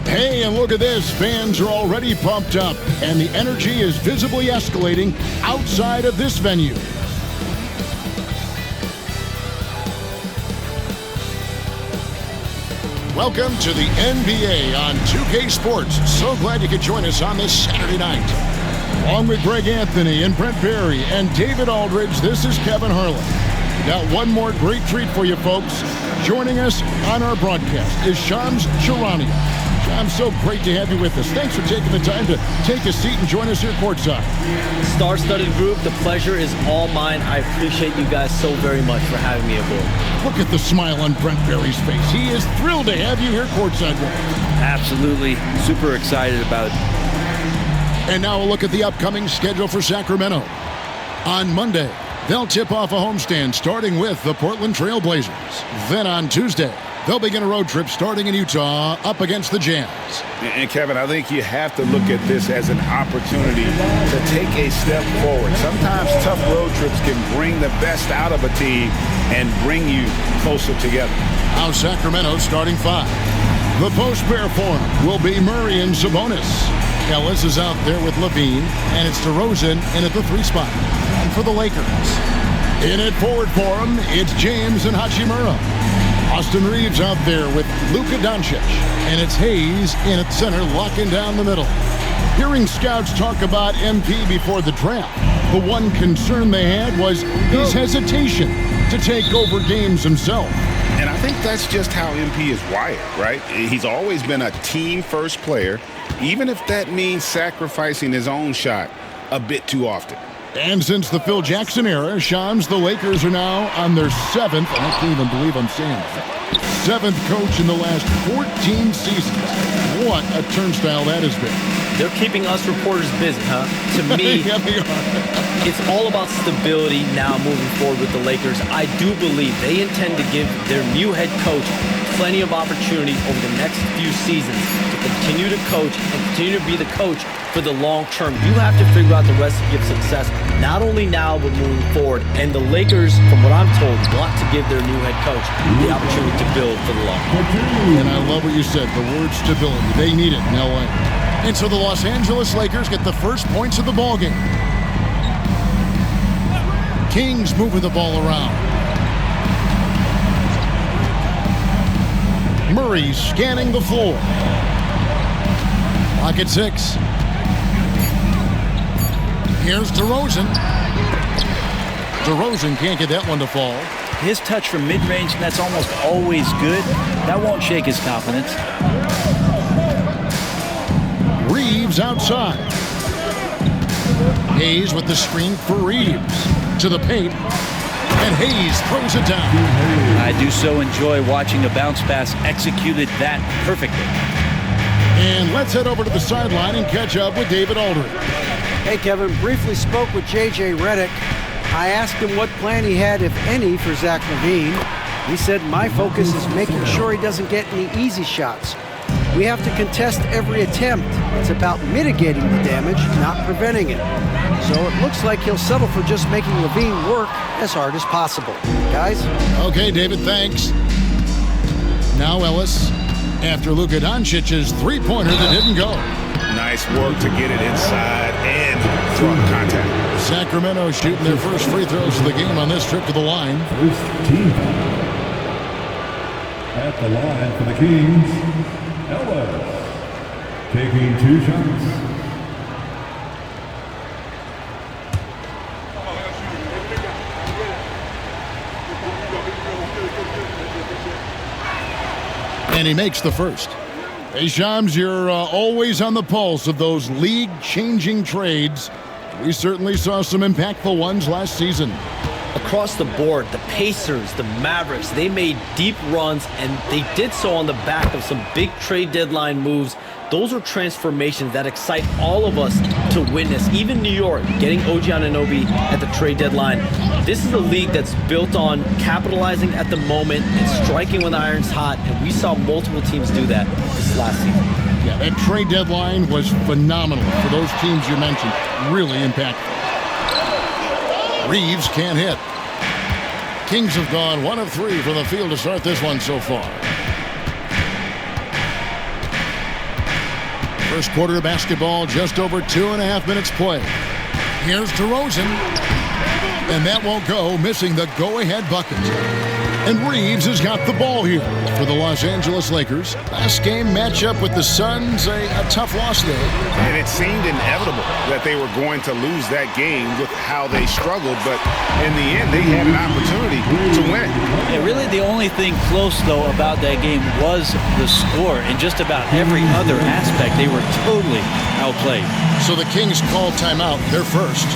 Hey, and look at this. Fans are already pumped up, and the energy is visibly escalating outside of this venue. Welcome to the NBA on 2K Sports. So glad you could join us on this Saturday night. Along with Greg Anthony and Brent Barry and David Aldridge, this is Kevin Harlan. Got one more great treat for you folks. Joining us on our broadcast is Shams Charania. Shams, so great to have you with us. Thanks for taking the time to take a seat and join us here courtside. Star-studded group, the pleasure is all mine. I appreciate you guys so very much for having me aboard. Look at the smile on Brent Barry's face. He is thrilled to have you here courtside with us. Absolutely. Super excited about it. And now a look at the upcoming schedule for Sacramento. On Monday, they'll tip off a homestand starting with the Portland Trail Blazers. Then on Tuesday, they'll begin a road trip starting in Utah up against the Jazz. And Kevin, I think you have to look at this as an opportunity to take a step forward. Sometimes tough road trips can bring the best out of a team and bring you closer together. Now Sacramento starting five. The post-pair form will be Murray and Sabonis. Ellis is out there with Levine, and it's DeRozan in at the 3 spot. And for the Lakers, in at forward for him, it's James and Hachimura. Austin Reeves out there with Luka Doncic, and it's Hayes in at center, locking down the middle. Hearing scouts talk about MP before the draft, the one concern they had was his hesitation to take over games himself. And I think that's just how MP is wired, right? He's always been a team-first player, even if that means sacrificing his own shot a bit too often. And since the Phil Jackson era, Shams, the Lakers are now on their 7th, and I can't even believe I'm saying that, 7th coach in the last 14 seasons. What a turnstile that has been. They're keeping us reporters busy, huh? To me, Yeah, they are. it's all about stability now moving forward with the Lakers. I do believe they intend to give their new head coach plenty of opportunity over the next few seasons to continue to coach and continue to be the coach for the long term. You have to figure out the recipe of success, not only now, but moving forward. And the Lakers, from what I'm told, want to give their new head coach the opportunity to build for the long term. And I love what you said, the word stability. They need it in L.A. And so the Los Angeles Lakers get the first points of the ballgame. Kings moving the ball around. Murray scanning the floor. Clock at 6. Here's DeRozan. DeRozan can't get that one to fall. His touch from mid-range, and that's almost always good. That won't shake his confidence. Reeves outside. Hayes with the screen for Reeves. To the paint. And Hayes throws it down. I do so enjoy watching a bounce pass executed that perfectly. And let's head over to the sideline and catch up with David Aldridge. Hey, Kevin, briefly spoke with J.J. Redick. I asked him what plan he had, if any, for Zach LaVine. He said, my focus is making sure he doesn't get any easy shots. We have to contest every attempt. It's about mitigating the damage, not preventing it. So it looks like he'll settle for just making LaVine work as hard as possible. Guys? Okay, David, thanks. Now Ellis, after Luka Doncic's three-pointer that didn't go. Nice work to get it inside and throw the contact. Sacramento shooting their first free throws of the game on this trip to the line. First team at the line for the Kings, Ellis, taking 2 shots. And he makes the first. Hey, Shams, you're always on the pulse of those league-changing trades. We certainly saw some impactful ones last season. across the board, the Pacers, the Mavericks, they made deep runs, and they did so on the back of some big trade deadline moves. Those are transformations that excite all of us to witness. Even New York, getting OG Anunoby at the trade deadline. This is a league that's built on capitalizing at the moment and striking when the iron's hot, and we saw multiple teams do that this last season. Yeah, that trade deadline was phenomenal for those teams you mentioned. Really impactful. Reeves can't hit. Kings have gone 1 of 3 from the field to start this one so far. First quarter of basketball, just over 2.5 minutes played. Here's DeRozan. And that won't go, missing the go-ahead bucket. And Reeves has got the ball here for the Los Angeles Lakers. Last game matchup with the Suns, a tough loss there. And it seemed inevitable that they were going to lose that game with how they struggled, but in the end, they had an opportunity to win. Yeah, really the only thing close, though, about that game was the score. In just about every other aspect, they were totally outplayed. So the Kings call timeout, their first.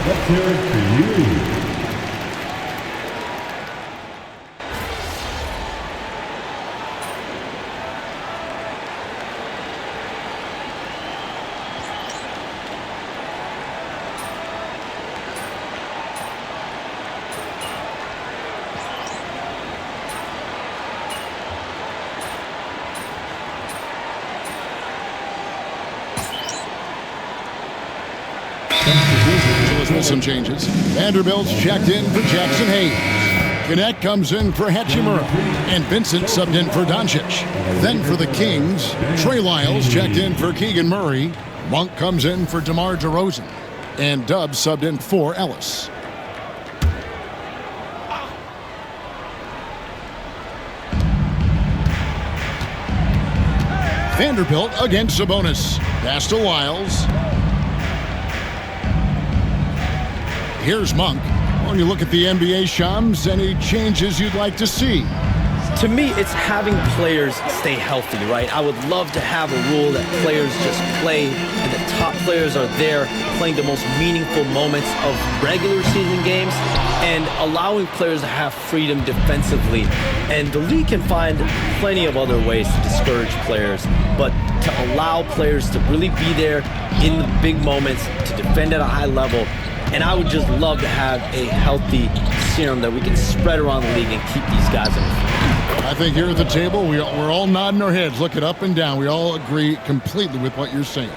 Let's hear it for you. With some changes. Vanderbilt's checked in for Jackson Hayes. Gannett comes in for Hachimura. And Vincent subbed in for Doncic. Then for the Kings, Trey Lyles checked in for Keegan Murray. Monk comes in for DeMar DeRozan. And Dubs subbed in for Ellis. Vanderbilt against Sabonis. Pass to Lyles. Here's Monk. When you look at the NBA, Shams, any changes you'd like to see? To me, it's having players stay healthy, right? I would love to have a rule that players just play and the top players are there playing the most meaningful moments of regular season games and allowing players to have freedom defensively. And the league can find plenty of other ways to discourage players, but to allow players to really be there in the big moments, to defend at a high level. And I would just love to have a healthy serum that we can spread around the league and keep these guys in the field. I think here at the table, we're all nodding our heads, looking up and down. We all agree completely with what you're saying.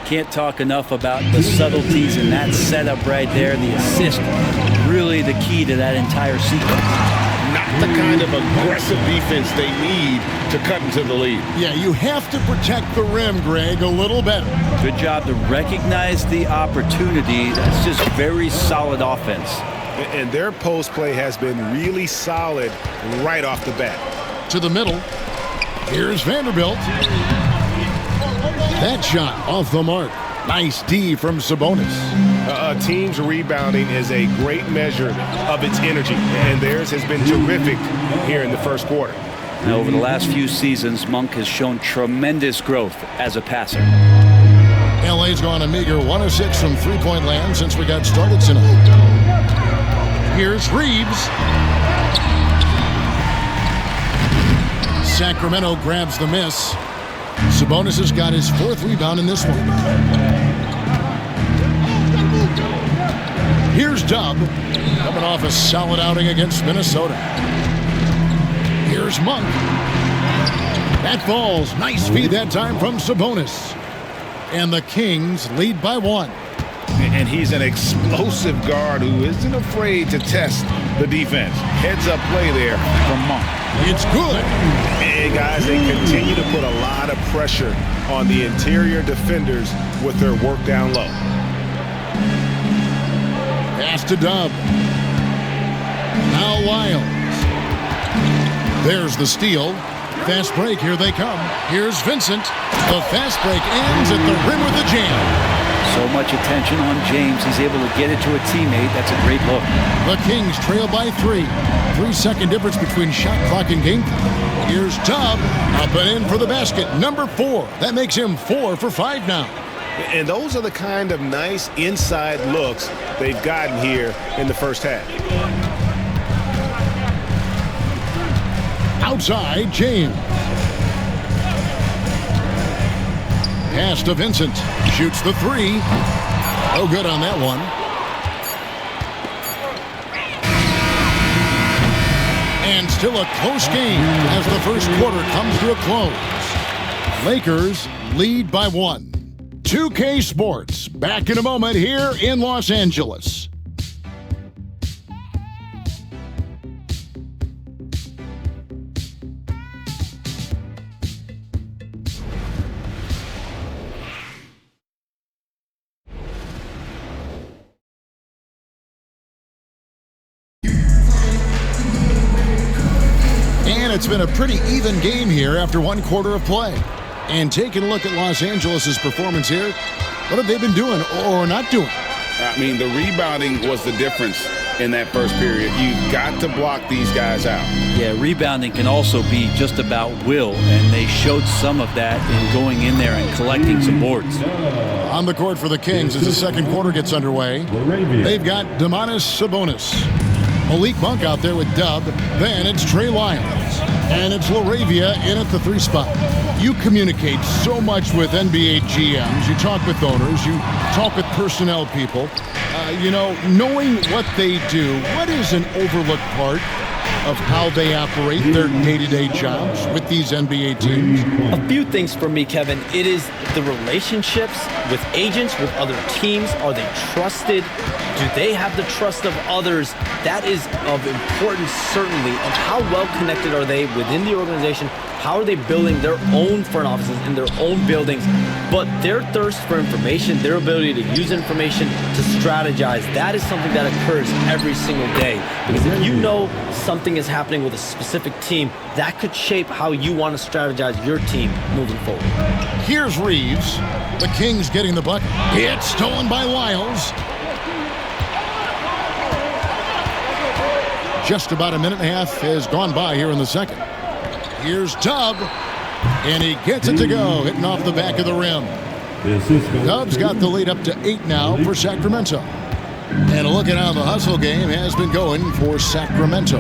Can't talk enough about the subtleties in that setup right there. The assist, really the key to that entire sequence. Not the kind of aggressive defense they need to cut into the lead. Yeah, you have to protect the rim, Greg, a little better. Good job to recognize the opportunity. That's just very solid offense. And their post play has been really solid right off the bat. To the middle. Here's Vanderbilt. That shot off the mark. Nice D from Sabonis. A team's rebounding is a great measure of its energy, and theirs has been terrific here in the first quarter. Now, over the last few seasons, Monk has shown tremendous growth as a passer. LA's gone a meager 1 of 6 from three-point land since we got started tonight. Here's Reeves. Sacramento grabs the miss. Sabonis has got his 4th rebound in this one. Here's Dub, coming off a solid outing against Minnesota. Here's Monk. That falls. Nice feed that time from Sabonis. And the Kings lead by 1. And he's an explosive guard who isn't afraid to test the defense. Heads-up play there from Monk. It's good. And guys, they continue to put a lot of pressure on the interior defenders with their work down low. Pass to Dub. Now Lyles. There's the steal. Fast break, here they come. Here's Vincent. The fast break ends at the rim with a jam. So much attention on James. He's able to get it to a teammate. That's a great look. The Kings trail by 3. 3-second difference between shot clock and game clock. Here's Tubb. Up and in for the basket. Number 4. That makes him 4 for 5 now. And those are the kind of nice inside looks they've gotten here in the first half. Outside, James. Pass to Vincent. Shoots the 3. No good on that one. And still a close game as the first quarter comes to a close. Lakers lead by 1. 2K Sports, back in a moment here in Los Angeles. And it's been a pretty even game here after 1 quarter of play. And taking a look at Los Angeles' performance here, what have they been doing or not doing? I mean, the rebounding was the difference in that first period. You've got to block these guys out. Yeah, rebounding can also be just about will, and they showed some of that in going in there and collecting some boards. On the court for the Kings as the second quarter gets underway, they've got Domantas Sabonis. Malik Monk out there with Dub. Then it's Trey Lyles. And it's LaRavia in at the 3 spot. You communicate so much with NBA GMs. You talk with owners. You talk with personnel people. Knowing what they do, what is an overlooked part of how they operate their day-to-day jobs with these NBA teams? A few things for me, Kevin. It is the relationships with agents, with other teams. Are they trusted? Do they have the trust of others? That is of importance, certainly. And how well connected are they within the organization? How are they building their own front offices in their own buildings? But their thirst for information, their ability to use information to strategize, that is something that occurs every single day. Because if you know something is happening with a specific team, that could shape how you want to strategize your team moving forward. Here's Reeves. The Kings getting the bucket. It's stolen by Lyles. Just about a minute and a half has gone by here in the second. Here's Tubb, and he gets it to go, hitting off the back of the rim. Tubb's got the lead up to 8 now for Sacramento. And a look at how the hustle game has been going for Sacramento.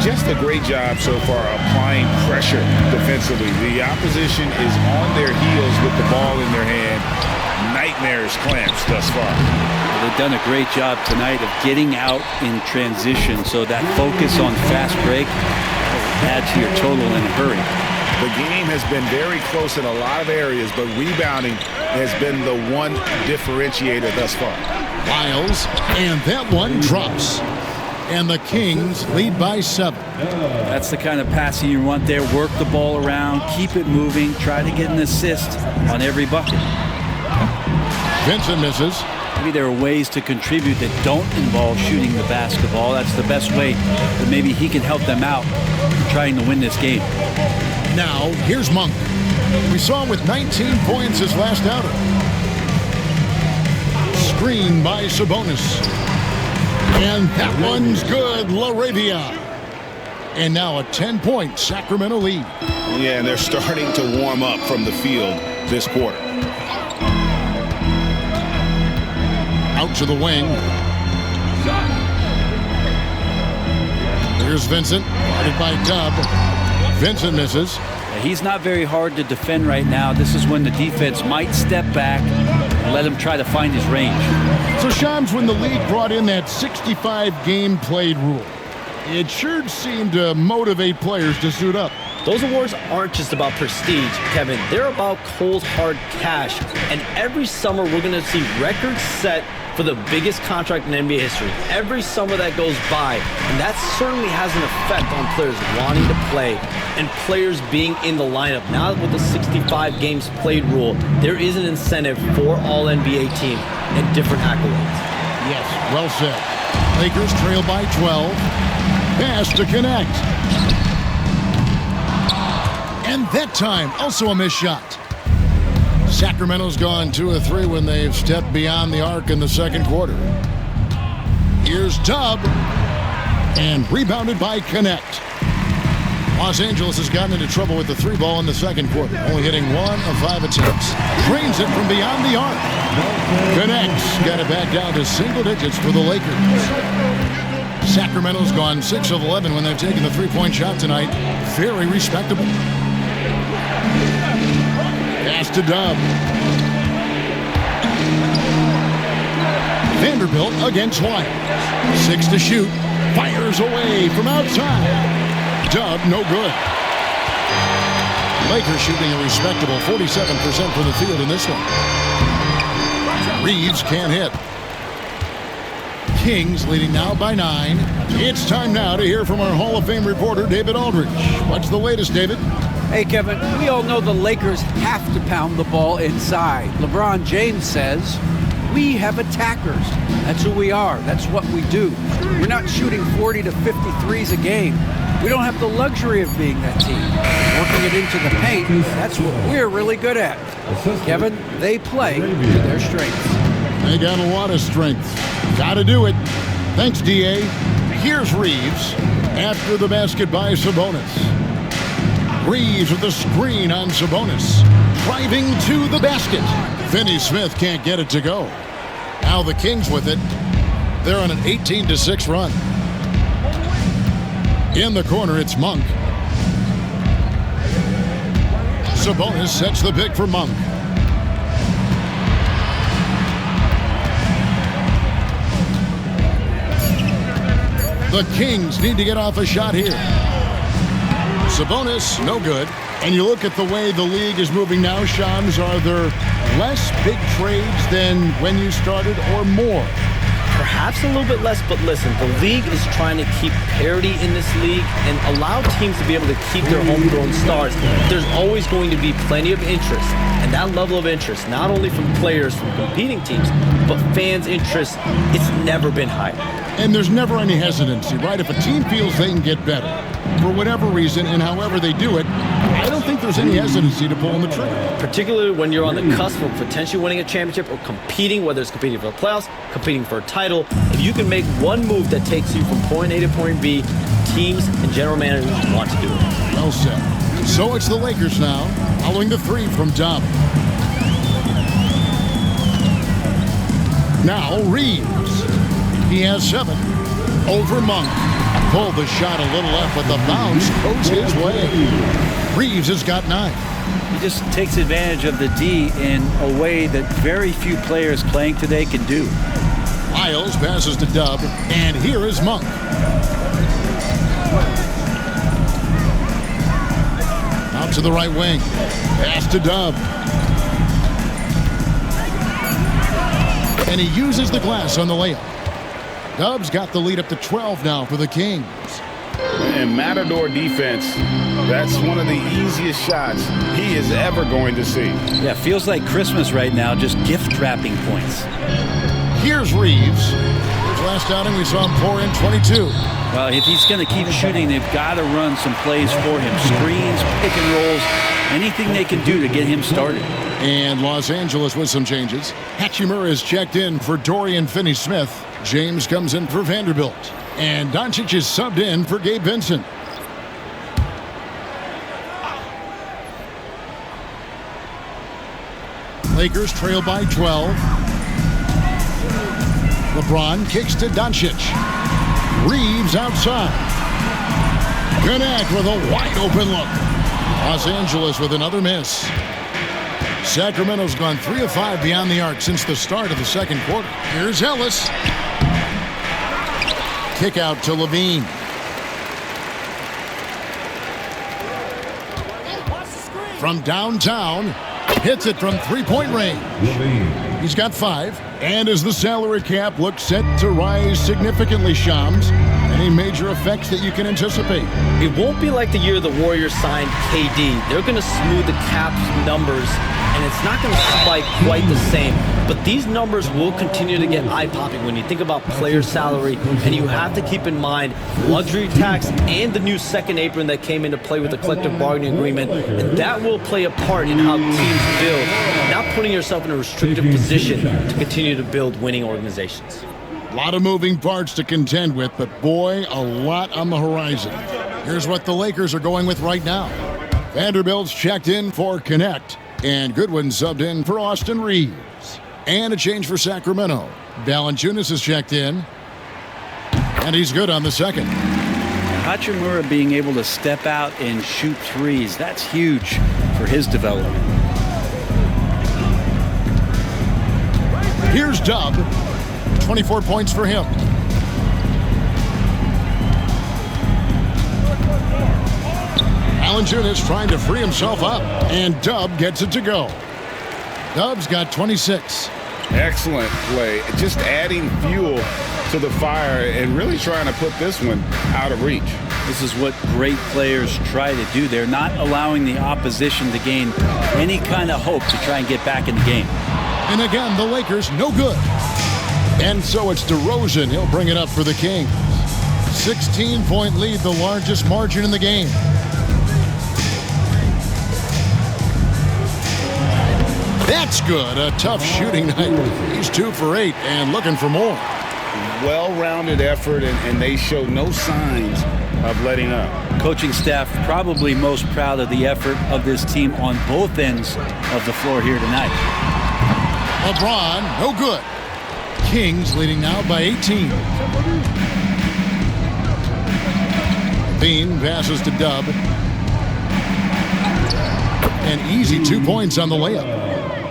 Just a great job so far applying pressure defensively. The opposition is on their heels with the ball in their hand. Nightmares clamps thus far. They've done a great job tonight of getting out in transition, so that focus on fast break adds to your total in a hurry. The game has been very close in a lot of areas, but rebounding has been the one differentiator thus far. Lyles, and that one drops. And the Kings lead by 7. That's the kind of passing you want there. Work the ball around, keep it moving, try to get an assist on every bucket. Vincent misses. Maybe there are ways to contribute that don't involve shooting the basketball. That's the best way that maybe he can help them out trying to win this game. Now, here's Monk. We saw him with 19 points his last outing. Screen by Sabonis. And that one's good, LaRavia. And now a 10-point Sacramento lead. Yeah, and they're starting to warm up from the field this quarter. Out to the wing. Here's Vincent, guarded by Tubb. Vincent misses. He's not very hard to defend right now. This is when the defense might step back and let him try to find his range. So, Shams, when the league brought in that 65-game played rule, it sure seemed to motivate players to suit up. Those awards aren't just about prestige, Kevin. They're about cold, hard cash. And every summer, we're going to see records set for the biggest contract in NBA history. Every summer that goes by. And that certainly has an effect on players wanting to play and players being in the lineup. Now with the 65 games played rule, there is an incentive for all NBA teams and different accolades. Yes, well said. Lakers trail by 12. Pass to connect. And that time, also a missed shot. Sacramento's gone 2 of 3 when they've stepped beyond the arc in the second quarter. Here's Dub. And rebounded by Connect. Los Angeles has gotten into trouble with the 3 ball in the second quarter, only hitting 1 of 5 attempts. Drains it from beyond the arc. Connects. Got it back down to single digits for the Lakers. Sacramento's gone 6 of 11 when they've taken the 3-point shot tonight. Very respectable. Pass to Dub. Vanderbilt against White. 6 to shoot. Fires away from outside. Dub, no good. Lakers shooting a respectable 47% from the field in this one. Reeves can't hit. Kings leading now by 9. It's time now to hear from our Hall of Fame reporter, David Aldridge. What's the latest, David? Hey, Kevin, we all know the Lakers have to pound the ball inside. LeBron James says, we have attackers. That's who we are. That's what we do. We're not shooting 40 to 53s a game. We don't have the luxury of being that team. Working it into the paint, that's what we're really good at. Kevin, they play to their strengths. They got a lot of strength. Got to do it. Thanks, D.A. Here's Reeves after the basket by Sabonis. Reeves with the screen on Sabonis. Driving to the basket. Finney Smith can't get it to go. Now the Kings with it. They're on an 18-6 run. In the corner, it's Monk. Sabonis sets the pick for Monk. The Kings need to get off a shot here. Sabonis, no good. And you look at the way the league is moving now, Shams, are there less big trades than when you started or more? Perhaps a little bit less, but listen, the league is trying to keep parity in this league and allow teams to be able to keep their homegrown stars. There's always going to be plenty of interest, and that level of interest, not only from players from competing teams, but fans' interest, it's never been higher. And there's never any hesitancy, right? If a team feels they can get better, for whatever reason and however they do it, I don't think there's any hesitancy to pull on the trigger. Particularly when you're on the cusp of potentially winning a championship or competing, whether it's competing for the playoffs, competing for a title. If you can make one move that takes you from point A to point B, teams and general managers want to do it. Well said. So it's the Lakers now, following the 3 from Dub. Now Reeves. He has 7 over Monk. Pulled the shot a little left, but the bounce goes his way. Reeves has got 9. He just takes advantage of the D in a way that very few players playing today can do. Lyles passes to Dub, and here is Monk. Out to the right wing. Pass to Dub. And he uses the glass on the layup. Dub's got the lead up to 12 now for the Kings. In Matador defense, that's one of the easiest shots he is ever going to see. Yeah, feels like Christmas right now, just gift wrapping points. Here's Reeves. His last outing, we saw him pour in 22. Well, if he's going to keep shooting, they've got to run some plays for him. Screens, pick and rolls, anything they can do to get him started. And Los Angeles with some changes. Hachimura is checked in for Dorian Finney-Smith. James comes in for Vanderbilt. And Doncic is subbed in for Gabe Vincent. Lakers trail by 12. LeBron kicks to Doncic. Reeves outside. Connect with a wide open look. Los Angeles with another miss. Sacramento's gone 3 of 5 beyond the arc since the start of the second quarter. Here's Ellis. Kick out to Levine. From downtown, hits it from 3-point range. He's got 5. And as the salary cap looks set to rise significantly, Shams, any major effects that you can anticipate? It won't be like the year the Warriors signed KD. They're going to smooth the cap numbers, and it's not going to spike quite the same. But these numbers will continue to get eye-popping when you think about player salary, and you have to keep in mind luxury tax and the new second apron that came into play with the collective bargaining agreement, and that will play a part in how teams build, not putting yourself in a restrictive position to continue to build winning organizations. A lot of moving parts to contend with, but boy, a lot on the horizon. Here's what the Lakers are going with right now. Vanderbilt's checked in for Connect, and Goodwin subbed in for Austin Reeves. And a change for Sacramento. Valanciunas is checked in, and he's good on the second. Hachimura being able to step out and shoot threes, that's huge for his development. Here's Dub. 24 points for him. Valanciunas trying to free himself up, and Dub gets it to go. Dub's got 26. Excellent play. Just adding fuel to the fire and really trying to put this one out of reach. This is what great players try to do. They're not allowing the opposition to gain any kind of hope to try and get back in the game. And again, the Lakers no good. And so it's DeRozan. He'll bring it up for the Kings. 16-point lead, the largest margin in the game. That's good. A tough shooting night. He's 2 for 8 and looking for more. Well-rounded effort, and they show no signs of letting up. Coaching staff probably most proud of the effort of this team on both ends of the floor here tonight. LeBron, no good. Kings leading now by 18. Bean passes to Dub. An easy 2 points on the layup.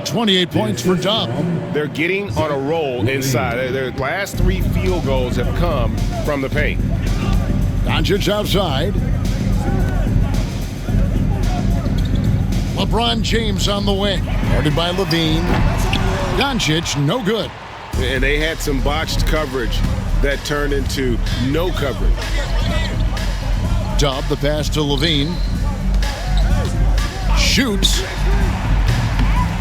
28 points for Dub. They're getting on a roll inside. Their last 3 field goals have come from the paint. Doncic outside. LeBron James on the wing. Guarded by Levine. Doncic, no good. And they had some botched coverage that turned into no coverage. Dub, the pass to Levine. Shoots.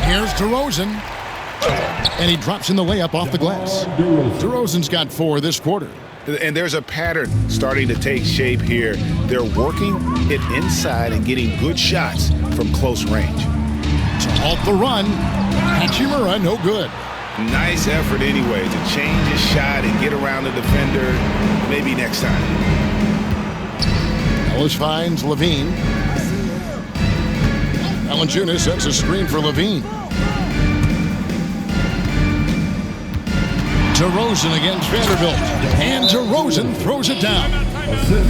Here's DeRozan. And he drops in the layup off the glass. DeRozan's got 4 this quarter. And there's a pattern starting to take shape here. They're working it inside and getting good shots from close range. To halt the run, Hachimura, no good. Nice effort anyway to change his shot and get around the defender. Maybe next time. Ellis finds Levine. Valanciunas sets a screen for Levine. DeRozan against Vanderbilt. And DeRozan throws it down.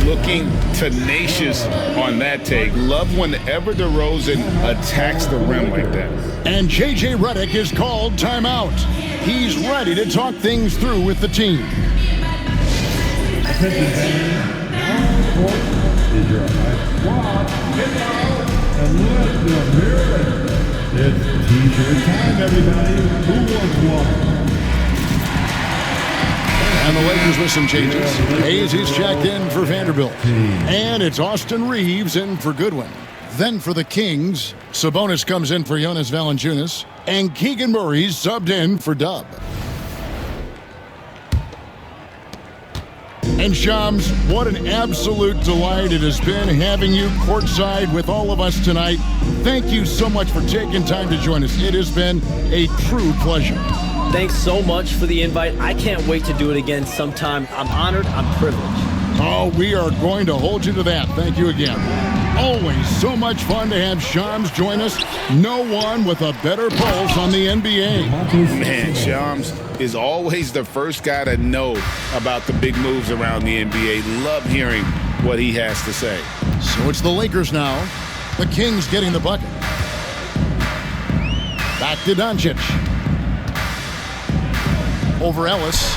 Looking tenacious on that take. Love whenever DeRozan attacks the rim like that. And J.J. Redick is called timeout. He's ready to talk things through with the team. It's t-shirt time, everybody. Who wants one? And the Lakers with some changes. Hayes is checked in for Vanderbilt. And it's Austin Reeves in for Goodwin. Then for the Kings, Sabonis comes in for Jonas Valanciunas. And Keegan Murray's subbed in for Dub. And Shams, what an absolute delight it has been having you courtside with all of us tonight. Thank you so much for taking time to join us. It has been a true pleasure. Thanks so much for the invite. I can't wait to do it again sometime. I'm honored. I'm privileged. Oh, we are going to hold you to that. Thank you again. Always so much fun to have Shams join us. No one with a better pulse on the NBA. Man, Shams is always the first guy to know about the big moves around the NBA. Love hearing what he has to say. So it's the Lakers now. The Kings getting the bucket. Back to Doncic. Over Ellis.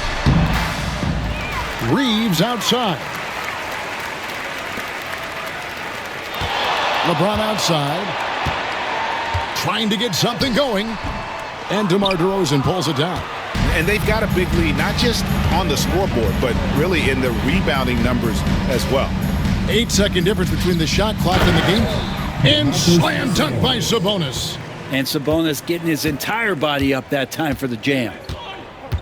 Reeves outside. LeBron outside. Trying to get something going. And DeMar DeRozan pulls it down. And they've got a big lead, not just on the scoreboard, but really in the rebounding numbers as well. 8-second difference between the shot clock and the game. And slam dunk by Sabonis. And Sabonis getting his entire body up that time for the jam.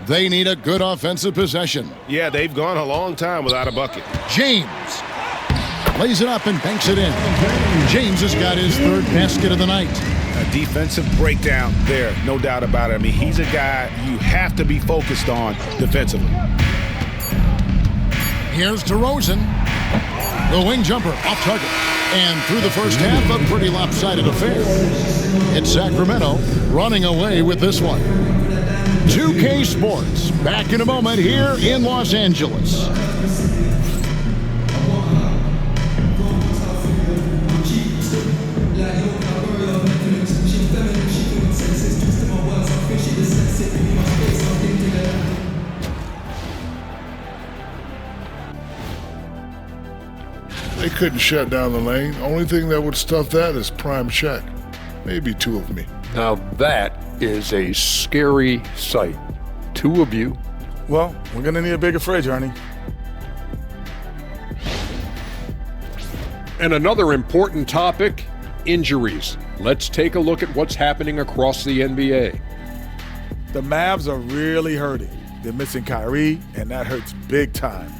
They need a good offensive possession. Yeah, they've gone a long time without a bucket. James lays it up and banks it in. James has got his third basket of the night. A defensive breakdown there, no doubt about it. I mean, he's a guy you have to be focused on defensively. Here's DeRozan. The wing jumper off target. And through the first half, a pretty lopsided affair. It's Sacramento running away with this one. 2K Sports, back in a moment here in Los Angeles. They couldn't shut down the lane. Only thing that would stuff that is prime check. Maybe two of me. Now that is a scary sight. Two of you. Well, we're going to need a bigger fridge, Ernie. And another important topic, injuries. Let's take a look at what's happening across the NBA. The Mavs are really hurting. They're missing Kyrie, and that hurts big time.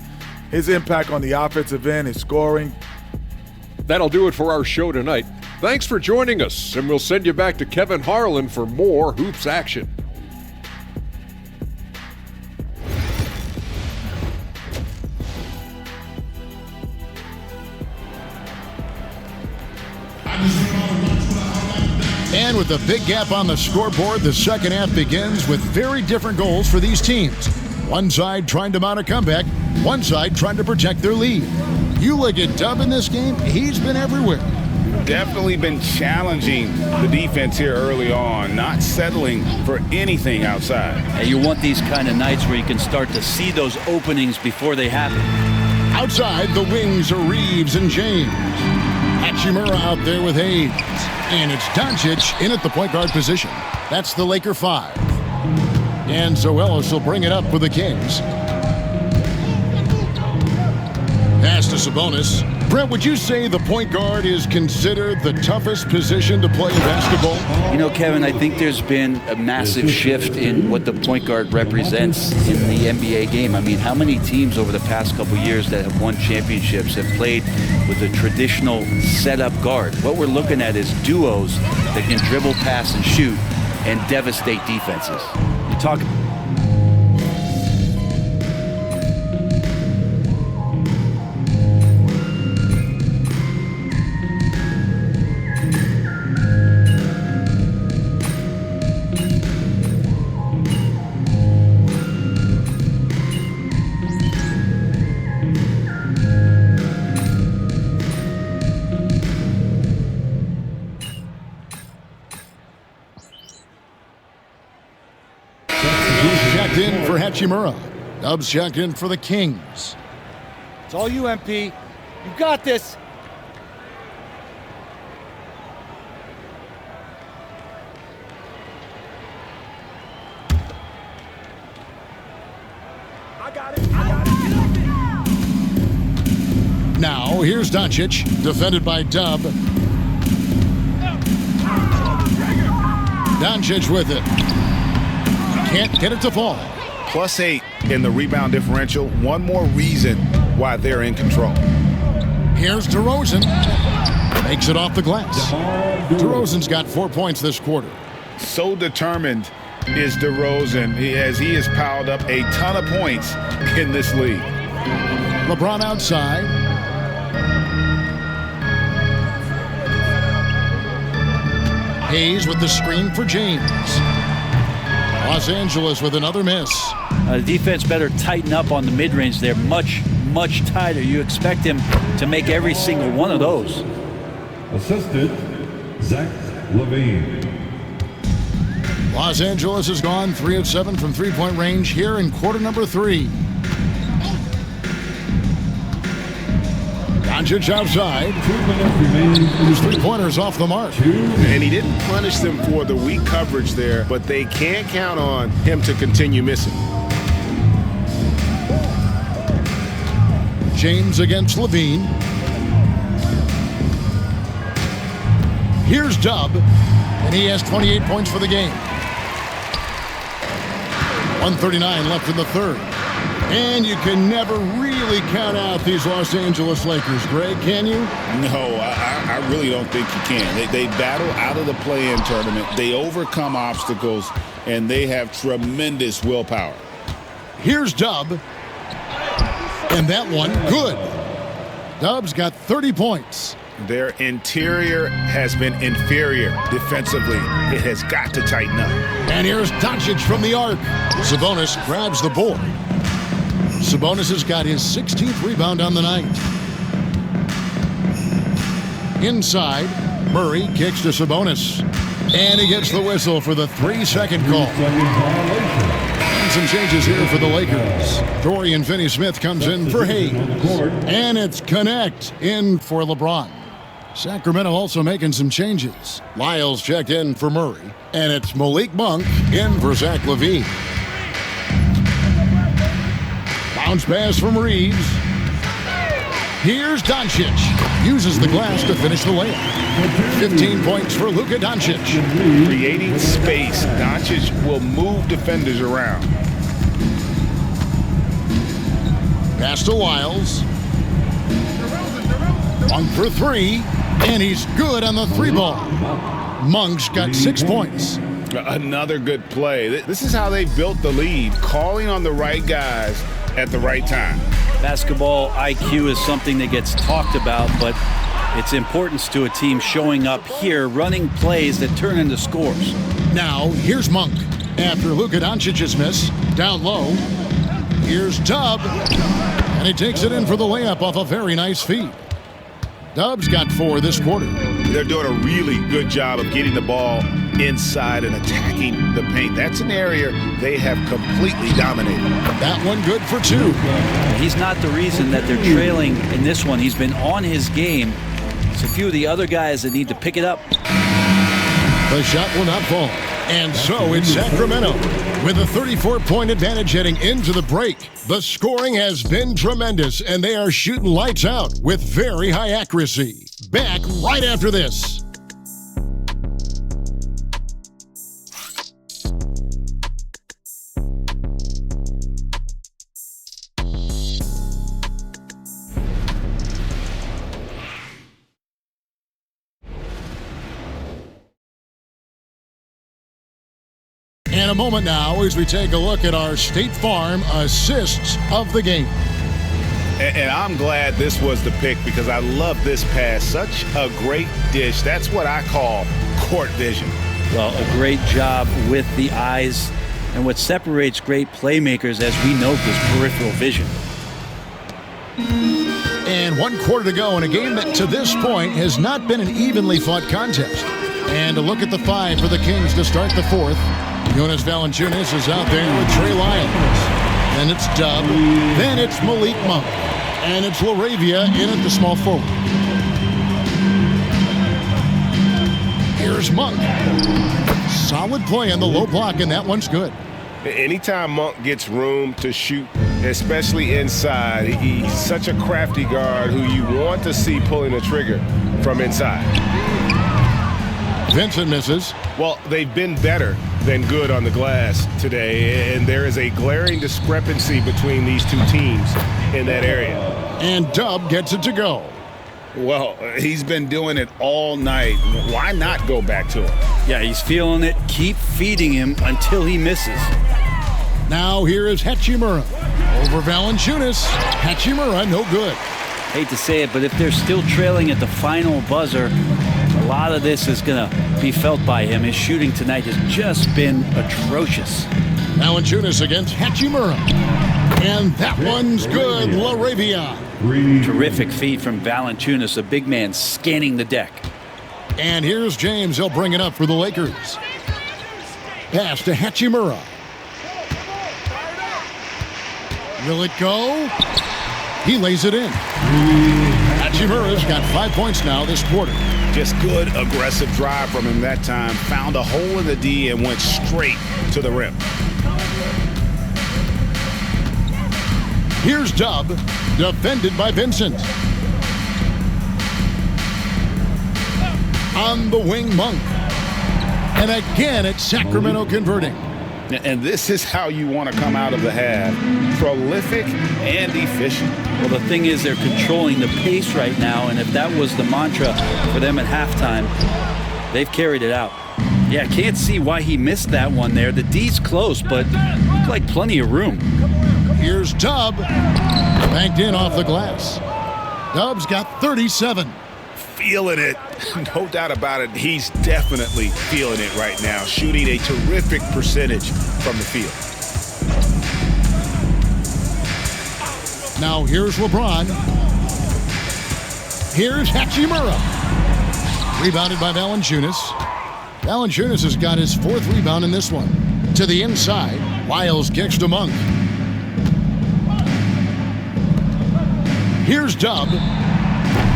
His impact on the offensive end, his scoring. That'll do it for our show tonight. Thanks for joining us, and we'll send you back to Kevin Harlan for more Hoops action. And with a big gap on the scoreboard, the second half begins with very different goals for these teams. One side trying to mount a comeback, one side trying to protect their lead. You look at Dub in this game, he's been everywhere. Definitely been challenging the defense here early on, not settling for anything outside. And you want these kind of nights where you can start to see those openings before they happen. Outside, the wings are Reeves and James. Hachimura out there with Hayes. And it's Doncic in at the point guard position. That's the Laker 5. And Zoelos will bring it up for the Kings. Pass to Sabonis. Brent, would you say the point guard is considered the toughest position to play in basketball? You know, Kevin, I think there's been a massive shift in what the point guard represents in the NBA game. I mean, how many teams over the past couple years that have won championships have played with a traditional setup guard? What we're looking at is duos that can dribble, pass, and shoot and devastate defenses. You talk. Checked in for Hachimura. Dubs checked in for the Kings. It's all you, MP. You got this. Now, here's Doncic, defended by Dub. Doncic with it. Can't get it to fall. +8 in the rebound differential. One more reason why they're in control. Here's DeRozan. Makes it off the glass. DeRozan's got 4 points this quarter. So determined is DeRozan as he has piled up a ton of points in this league. LeBron outside. Hayes with the screen for James. Los Angeles with another miss. The defense better tighten up on the mid-range there. Much tighter. You expect him to make every single one of those. Assistant, Zach LaVine. Los Angeles has gone 3 of 7 from three-point range here in quarter number 3. Doncic outside. 2 minutes remaining. His three-pointers off the mark. And he didn't punish them for the weak coverage there, but they can't count on him to continue missing. James against LaVine. Here's Dub. and he has 28 points for the game. 1:39 left in the third. And you can never really count out these Los Angeles Lakers, Greg, can you? No, I really don't think you can. They battle out of the play-in tournament. They overcome obstacles, and they have tremendous willpower. Here's Dub. And that one, good. Dub's got 30 points. Their interior has been inferior defensively. It has got to tighten up. And here's Doncic from the arc. Sabonis grabs the board. Sabonis has got his 16th rebound on the night. Inside, Murray kicks to Sabonis. And he gets the whistle for the 3-second call. And some changes here for the Lakers. Dorian Finney-Smith comes in for Hayes. And it's Connect in for LeBron. Sacramento also making some changes. Lyles checked in for Murray. And it's Malik Monk in for Zach LaVine. Bounce pass from Reeves. Here's Doncic. Uses the glass to finish the layup. 15 points for Luka Doncic. Creating space. Doncic will move defenders around. Pass to Lyles. Monk for three. And he's good on the three ball. Monk's got 6 points. Another good play. This is how they built the lead. Calling on the right guys at the right time. Basketball IQ is something that gets talked about, but its importance to a team showing up here, running plays that turn into scores. Now, here's Monk. After Luka Doncic's miss, down low. Here's Dub. And he takes it in for the layup off a very nice feed. Dub's got 4 this quarter. They're doing a really good job of getting the ball inside and attacking the paint. That's an area they have completely dominated. That one good for 2. He's not the reason that they're trailing in this one. He's been on his game. It's a few of the other guys that need to pick it up. The shot will not fall. And so it's Sacramento with a 34-point advantage heading into the break. The scoring has been tremendous, and they are shooting lights out with very high accuracy. Back right after this. In a moment now as we take a look at our State Farm assists of the game. And I'm glad this was the pick because I love this pass. Such a great dish. That's what I call court vision. Well, a great job with the eyes. And what separates great playmakers, as we note, is peripheral vision. And 1 quarter to go in a game that to this point has not been an evenly fought contest. And a look at the 5 for the Kings to start the 4th. Jonas Valanciunas is out there with Trey Lyles. Then it's Dub. Then it's Malik Monk. And it's LaRavia in at the small forward. Here's Monk. Solid play on the low block, and that one's good. Anytime Monk gets room to shoot, especially inside, he's such a crafty guard who you want to see pulling the trigger from inside. Vincent misses. Well, they've been better than good on the glass today, and there is a glaring discrepancy between these two teams in that area. And Dub gets it to go. Well, he's been doing it all night. Why not go back to him? Yeah, he's feeling it. Keep feeding him until he misses. Now here is Hachimura. Over Valanciunas. Hachimura, no good. Hate to say it, but if they're still trailing at the final buzzer, a lot of this is going to be felt by him. His shooting tonight has just been atrocious. Valanciunas against Hachimura. And that one's good. LaRavia. Terrific feed from Valanciunas, a big man scanning the deck. And here's James. He'll bring it up for the Lakers. Pass to Hachimura. Will it go? He lays it in. Hachimura's got 5 points now this quarter. Just good, aggressive drive from him that time. Found a hole in the D and went straight to the rim. Here's Dub, defended by Vincent. On the wing, Monk. And again, it's Sacramento converting. And this is how you want to come out of the half. Prolific and efficient. Well, the thing is they're controlling the pace right now, and if that was the mantra for them at halftime, they've carried it out. Yeah, can't see why he missed that one there. The D's close, but looked like plenty of room. Here's Dub. Banked in off the glass. Dub's got 37. Feeling it. No doubt about it. He's definitely feeling it right now. Shooting a terrific percentage from the field. Now here's LeBron. Here's Hachimura. Rebounded by Valanciunas. Valanciunas has got his 4th rebound in this one. To the inside. Wiles kicks to Monk. Here's Dub.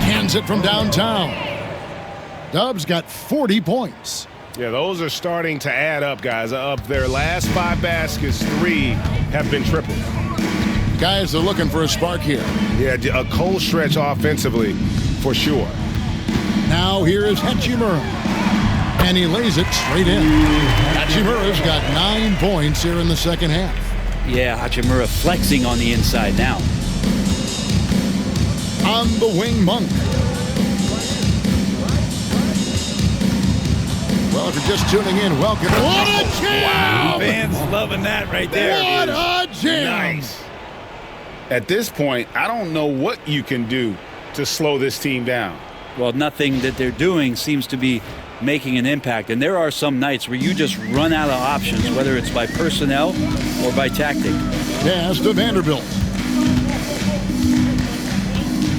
Cans it from downtown. Dub's got 40 points. Yeah, those are starting to add up, guys. Of their last 5 baskets, 3 have been tripled. Guys are looking for a spark here. Yeah, a cold stretch offensively, for sure. Now here is Hachimura. And he lays it straight in. Hachimura's got 9 points here in the second half. Yeah, Hachimura flexing on the inside now. On the wing, Monk. Well, if you're just tuning in, welcome. What a jam! Wow, fans loving that right there. What a jam! Nice. At this point, I don't know what you can do to slow this team down. Well, nothing that they're doing seems to be making an impact. And there are some nights where you just run out of options, whether it's by personnel or by tactic. Pass to Vanderbilt.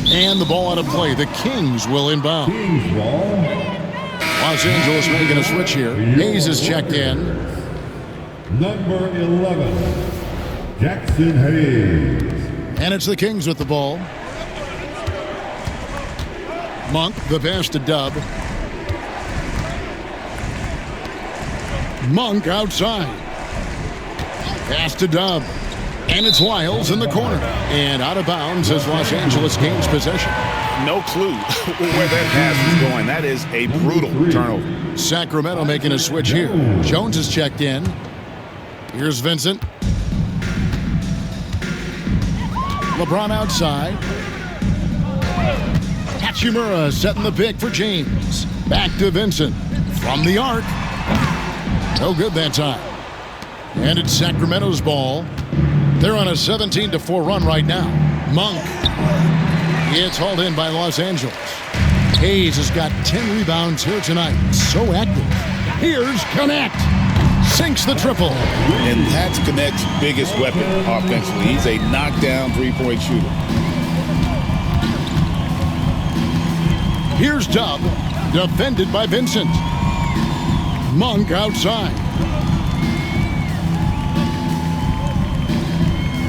And the ball out of play. The Kings will inbound. Kings ball. Los Angeles making a switch here. Hayes is checked in. Number 11, Jackson Hayes. And it's the Kings with the ball. Monk, the pass to Dub. Monk outside. Pass to Dub. And it's Wiles in the corner. And out of bounds as Los Angeles gains possession. No clue where that pass is going. That is a brutal turnover. Sacramento making a switch here. Jones is checked in. Here's Vincent. LeBron outside. Hachimura setting the pick for James. Back to Vincent. From the arc. No good that time. And it's Sacramento's ball. They're on a 17-4 run right now. Monk. It's hauled in by Los Angeles. Hayes has got 10 rebounds here tonight. So active. Here's Connect. Sinks the triple. And that's Connect's biggest weapon offensively. He's a knockdown three-point shooter. Here's Dub. Defended by Vincent. Monk outside.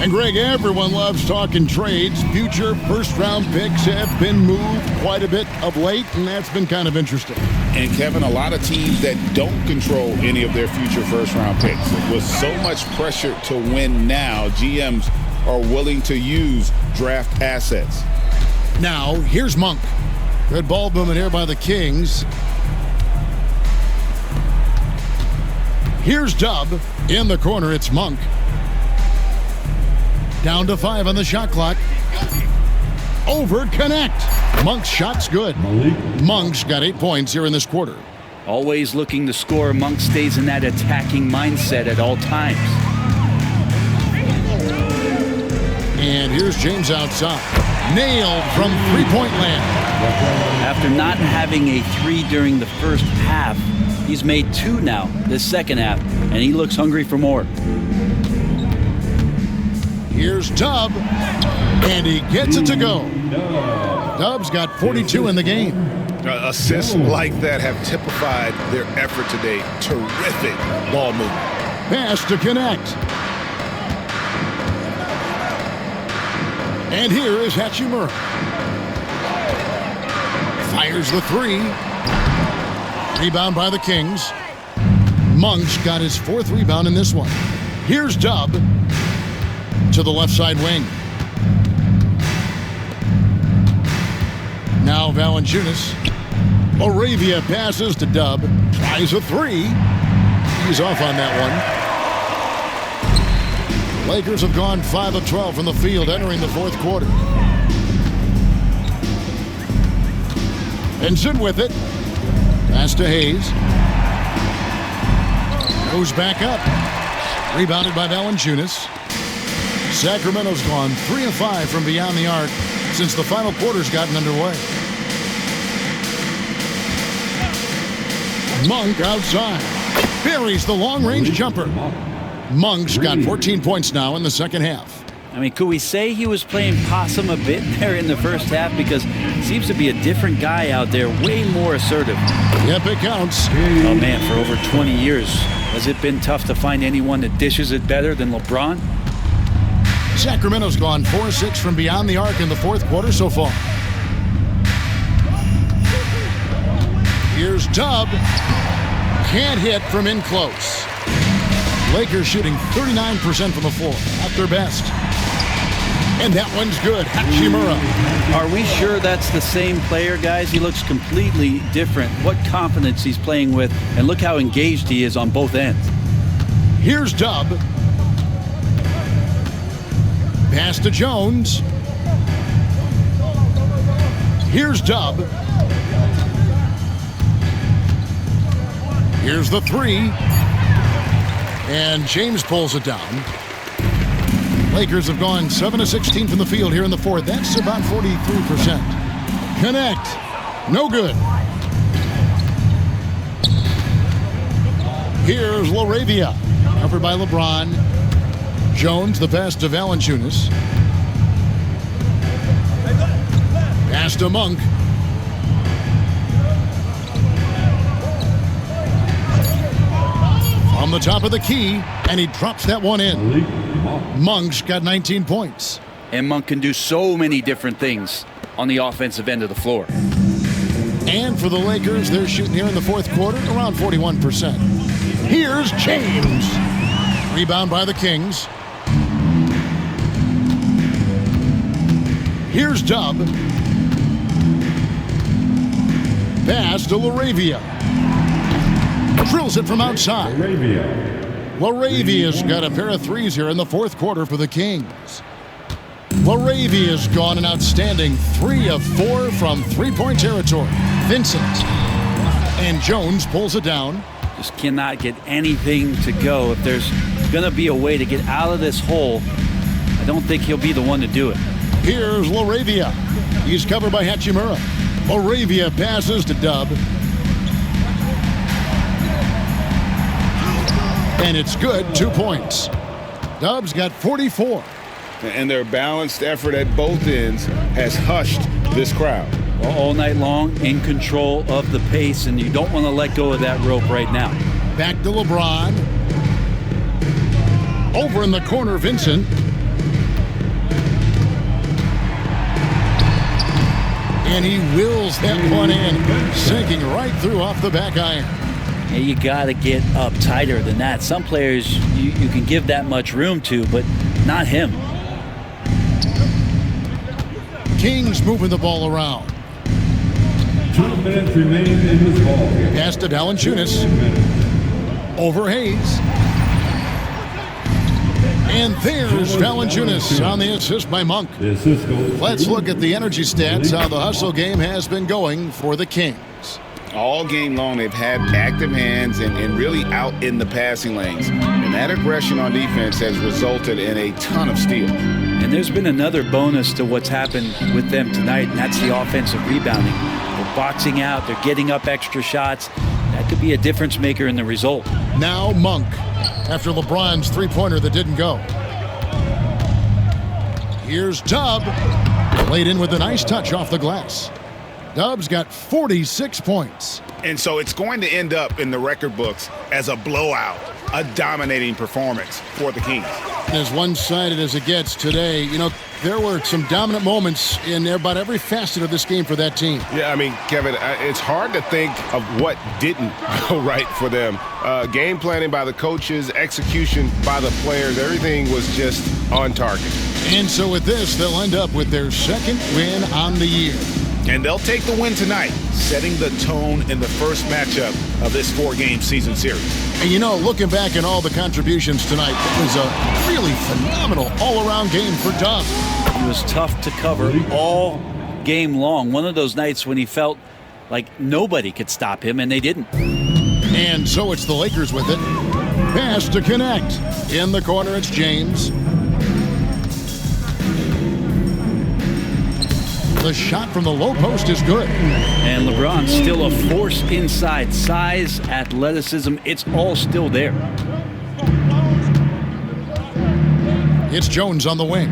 And Greg, everyone loves talking trades. Future first-round picks have been moved quite a bit of late, and that's been kind of interesting. And Kevin, a lot of teams that don't control any of their future first-round picks. With so much pressure to win now, GMs are willing to use draft assets. Now, here's Monk. Good ball movement here by the Kings. Here's Dub. In the corner, it's Monk. Down to 5 on the shot clock. Over Connect. Monk's shot's good. Monk's got 8 points here in this quarter. Always looking to score. Monk stays in that attacking mindset at all times. And here's James outside. Nailed from three-point land. After not having a 3 during the first half, he's made 2 now this second half, and he looks hungry for more. Here's Dub, and he gets it to go. Dub's got 42 in the game. Assists like that have typified their effort today. Terrific ball movement. Pass to Connect. And here is Hachimura. Fires the 3. Rebound by the Kings. Monk's got his 4th rebound in this one. Here's Dub. To the left side wing. Now Valanciunas. Laravia passes to Dub. Tries a three. He's off on that one. Lakers have gone 5 of 12 from the field entering the fourth quarter. Vincent with it. Pass to Hayes. Goes back up. Rebounded by Valanciunas. Sacramento's gone 3 of 5 from beyond the arc since the final quarter's gotten underway. Monk outside. Buries the long-range jumper. Monk's got 14 points now in the second half. I mean, could we say he was playing possum a bit there in the first half? Because he seems to be a different guy out there, way more assertive. Yep, it counts. Oh, man, for over 20 years, has it been tough to find anyone that dishes it better than LeBron? Sacramento's gone 4-6 from beyond the arc in the fourth quarter so far. Here's Dub. Can't hit from in close. Lakers shooting 39% from the floor at their best. And that one's good. Hachimura. Are we sure that's the same player, guys? He looks completely different. What confidence he's playing with, and look how engaged he is on both ends. Here's Dub. Pass to Jones. Here's Dub. Here's the three. And James pulls it down. Lakers have gone 7 of 16 from the field here in the fourth. That's about 43%. Connect. No good. Here's Laravia. Covered by LeBron. Jones, the pass to Valanciunas. Pass to Monk. From the top of the key, and he drops that one in. Monk's got 19 points. And Monk can do so many different things on the offensive end of the floor. And for the Lakers, they're shooting here in the fourth quarter around 41%. Here's James. Rebound by the Kings. Here's Dub. Pass to Laravia. Drills it from outside. Laravia's got a pair of threes here in the fourth quarter for the Kings. Laravia's gone an outstanding 3 of 4 from three-point territory. Vincent. And Jones pulls it down. Just cannot get anything to go. If there's going to be a way to get out of this hole, I don't think he'll be the one to do it. Here's Laravia. He's covered by Hachimura. Laravia passes to Dub. And it's good, 2 points. Dub's got 44. And their balanced effort at both ends has hushed this crowd. Well, all night long, in control of the pace, and you don't want to let go of that rope right now. Back to LeBron. Over in the corner, Vincent. And he wills that one in, sinking right through off the back iron. Yeah, you got to get up tighter than that. Some players you can give that much room to, but not him. Kings moving the ball around. 2 minutes remain in this ball game. Pass to Valanciunas. Over Hayes. And there's Valanciunas on the assist by Monk. Let's look at the energy stats, how the hustle game has been going for the Kings. All game long, they've had active hands and really out in the passing lanes. And that aggression on defense has resulted in a ton of steals. And there's been another bonus to what's happened with them tonight, and that's the offensive rebounding. They're boxing out, they're getting up extra shots. That could be a difference maker in the result. Now Monk, after LeBron's three-pointer that didn't go. Here's Dub. Played in with a nice touch off the glass. Dub's got 46 points. And so it's going to end up in the record books as a blowout, a dominating performance for the Kings. As one-sided as it gets today, you know, there were some dominant moments in about every facet of this game for that team. Yeah, I mean, Kevin, it's hard to think of what didn't go right for them. Game planning by the coaches, execution by the players, everything was just on target. And so with this, they'll end up with their second win on the year. And they'll take the win tonight, setting the tone in the first matchup of this 4-game season series. And you know, looking back at all the contributions tonight, it was a really phenomenal all-around game for Dub. He was tough to cover all game long. One of those nights when he felt like nobody could stop him, and they didn't. And so it's the Lakers with it. Pass to connect. In the corner, it's James. The shot from the low post is good. And LeBron's still a force inside. Size, athleticism, it's all still there. It's Jones on the wing.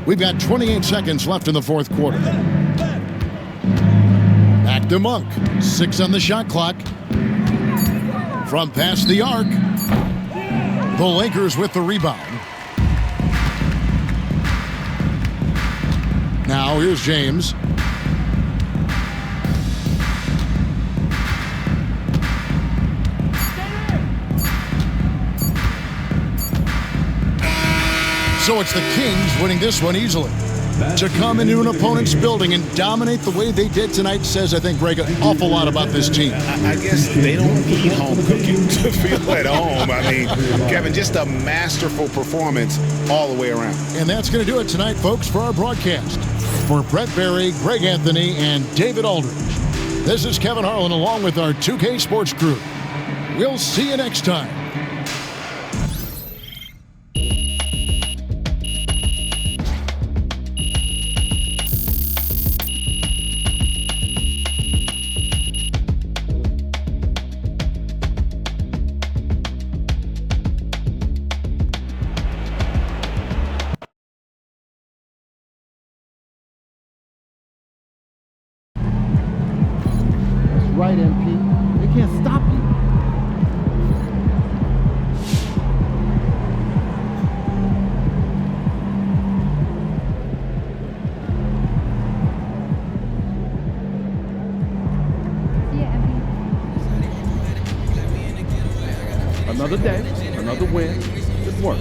We've got 28 seconds left in the fourth quarter. Back to Monk. 6 on the shot clock. From past the arc. The Lakers with the rebound. Now here's James. So it's the Kings winning this one easily. To come into an opponent's building and dominate the way they did tonight says, I think, Greg, an awful lot about this team. I guess they don't need home cooking to feel at home. I mean, Kevin, just a masterful performance all the way around. And that's going to do it tonight, folks, for our broadcast. For Brett Berry, Greg Anthony, and David Aldridge, this is Kevin Harlan along with our 2K Sports crew. We'll see you next time. Right, MP. They can't stop you. Another day, another win. Good work.